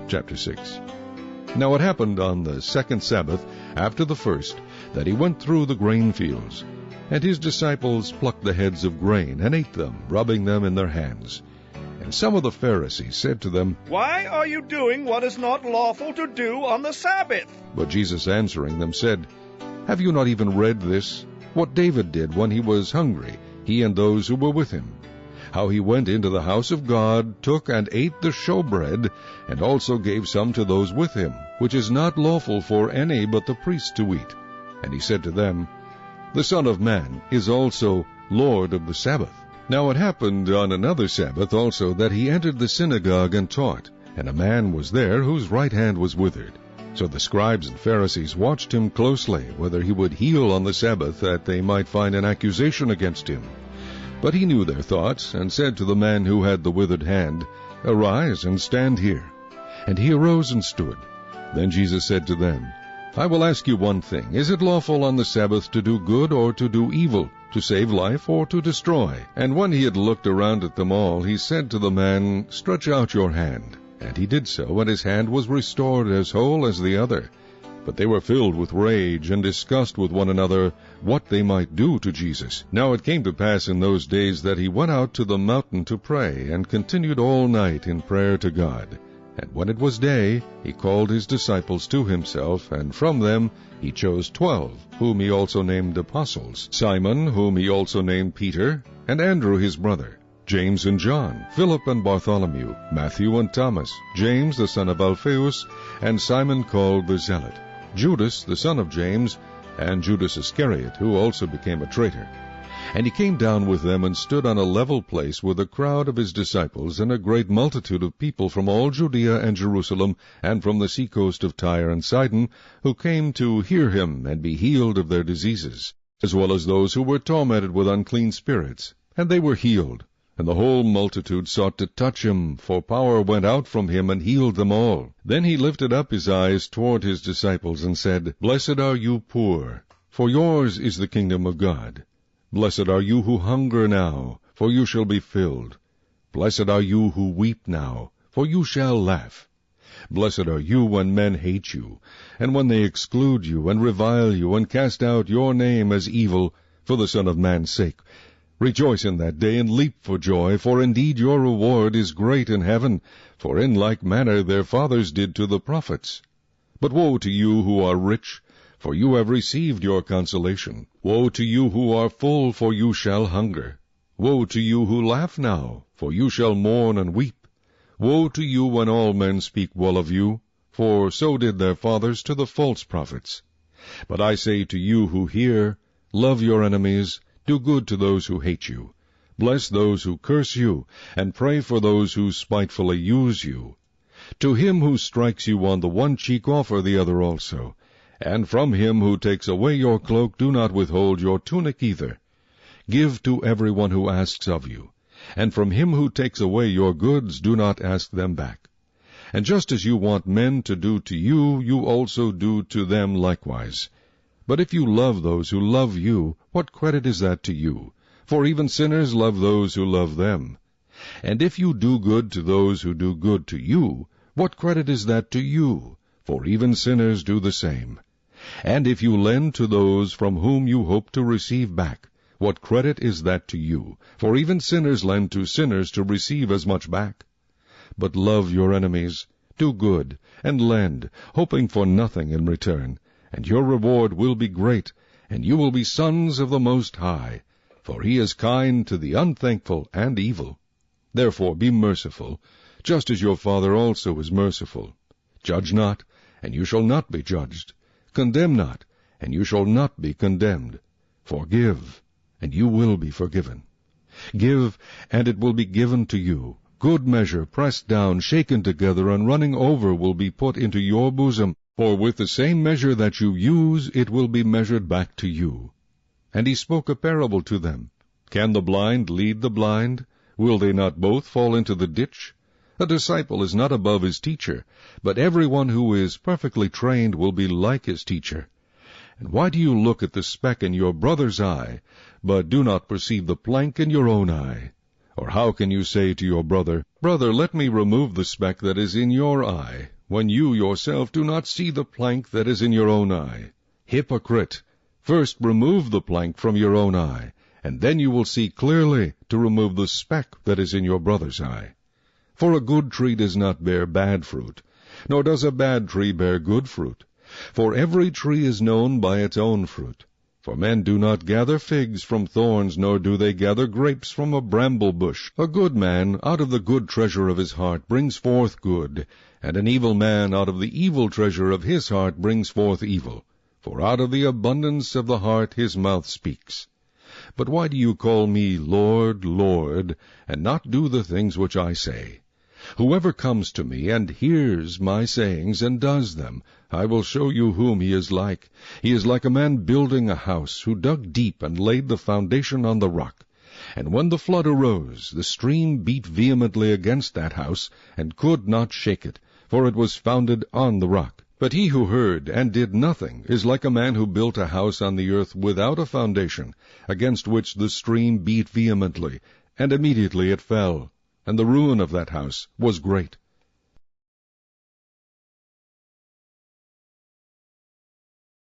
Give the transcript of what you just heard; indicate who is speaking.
Speaker 1: Chapter 6. Now it happened on the second Sabbath, after the first, that he went through the grain fields. And his disciples plucked the heads of grain, and ate them, rubbing them in their hands. And some of the Pharisees said to them,
Speaker 2: Why are you doing what is not lawful to do on the Sabbath?
Speaker 1: But Jesus answering them said, Have you not even read this? What David did when he was hungry, he and those who were with him, how he went into the house of God, took and ate the showbread, and also gave some to those with him, which is not lawful for any but the priests to eat. And he said to them, The Son of Man is also Lord of the Sabbath. Now it happened on another Sabbath also that he entered the synagogue and taught, and a man was there whose right hand was withered. So the scribes and Pharisees watched him closely, whether he would heal on the Sabbath, that they might find an accusation against him. But he knew their thoughts, and said to the man who had the withered hand, Arise and stand here. And he arose and stood. Then Jesus said to them, I will ask you one thing. Is it lawful on the Sabbath to do good or to do evil, to save life or to destroy? And when he had looked around at them all, he said to the man, Stretch out your hand. And he did so, and his hand was restored as whole as the other. But they were filled with rage, and discussed with one another what they might do to Jesus. Now it came to pass in those days that he went out to the mountain to pray, and continued all night in prayer to God. And when it was day, he called his disciples to himself, and from them he chose 12, whom he also named apostles, Simon, whom he also named Peter, and Andrew his brother, James and John, Philip and Bartholomew, Matthew and Thomas, James the son of Alphaeus, and Simon called the Zealot, Judas the son of James, and Judas Iscariot, who also became a traitor. And he came down with them, and stood on a level place with a crowd of his disciples, and a great multitude of people from all Judea and Jerusalem, and from the seacoast of Tyre and Sidon, who came to hear him and be healed of their diseases, as well as those who were tormented with unclean spirits. And they were healed. And the whole multitude sought to touch him, for power went out from him and healed them all. Then he lifted up his eyes toward his disciples, and said, Blessed are you poor, for yours is the kingdom of God. Blessed are you who hunger now, for you shall be filled. Blessed are you who weep now, for you shall laugh. Blessed are you when men hate you, and when they exclude you, and revile you, and cast out your name as evil, for the Son of Man's sake. Rejoice in that day, and leap for joy, for indeed your reward is great in heaven, for in like manner their fathers did to the prophets. But woe to you who are rich, for you have received your consolation. Woe to you who are full, for you shall hunger. Woe to you who laugh now, for you shall mourn and weep. Woe to you when all men speak well of you, for so did their fathers to the false prophets. But I say to you who hear, love your enemies, do good to those who hate you. Bless those who curse you, and pray for those who spitefully use you. To him who strikes you on the one cheek offer the other also. And from him who takes away your cloak do not withhold your tunic either. Give to every one who asks of you. And from him who takes away your goods do not ask them back. And just as you want men to do to you, you also do to them likewise. But if you love those who love you, what credit is that to you? For even sinners love those who love them. And if you do good to those who do good to you, what credit is that to you? For even sinners do the same. And if you lend to those from whom you hope to receive back, what credit is that to you? For even sinners lend to sinners to receive as much back. But love your enemies, do good, and lend, hoping for nothing in return. And your reward will be great, and you will be sons of the Most High, for he is kind to the unthankful and evil. Therefore be merciful, just as your Father also is merciful. Judge not, and you shall not be judged. Condemn not, and you shall not be condemned. Forgive, and you will be forgiven. Give, and it will be given to you. Good measure, pressed down, shaken together, and running over will be put into your bosom. For with the same measure that you use, it will be measured back to you. And he spoke a parable to them. Can the blind lead the blind? Will they not both fall into the ditch? A disciple is not above his teacher, but everyone who is perfectly trained will be like his teacher. And why do you look at the speck in your brother's eye, but do not perceive the plank in your own eye? Or how can you say to your brother, Brother, let me remove the speck that is in your eye, when you yourself do not see the plank that is in your own eye? Hypocrite! First remove the plank from your own eye, and then you will see clearly to remove the speck that is in your brother's eye. For a good tree does not bear bad fruit, nor does a bad tree bear good fruit. For every tree is known by its own fruit. For men do not gather figs from thorns, nor do they gather grapes from a bramble bush. A good man out of the good treasure of his heart brings forth good, and an evil man out of the evil treasure of his heart brings forth evil. For out of the abundance of the heart his mouth speaks. But why do you call me Lord, Lord, and not do the things which I say? Whoever comes to me and hears my sayings and does them, I will show you whom he is like. He is like a man building a house, who dug deep and laid the foundation on the rock. And when the flood arose, the stream beat vehemently against that house, and could not shake it, for it was founded on the rock. But he who heard and did nothing is like a man who built a house on the earth without a foundation, against which the stream beat vehemently, and immediately it fell. And the ruin of that house was great.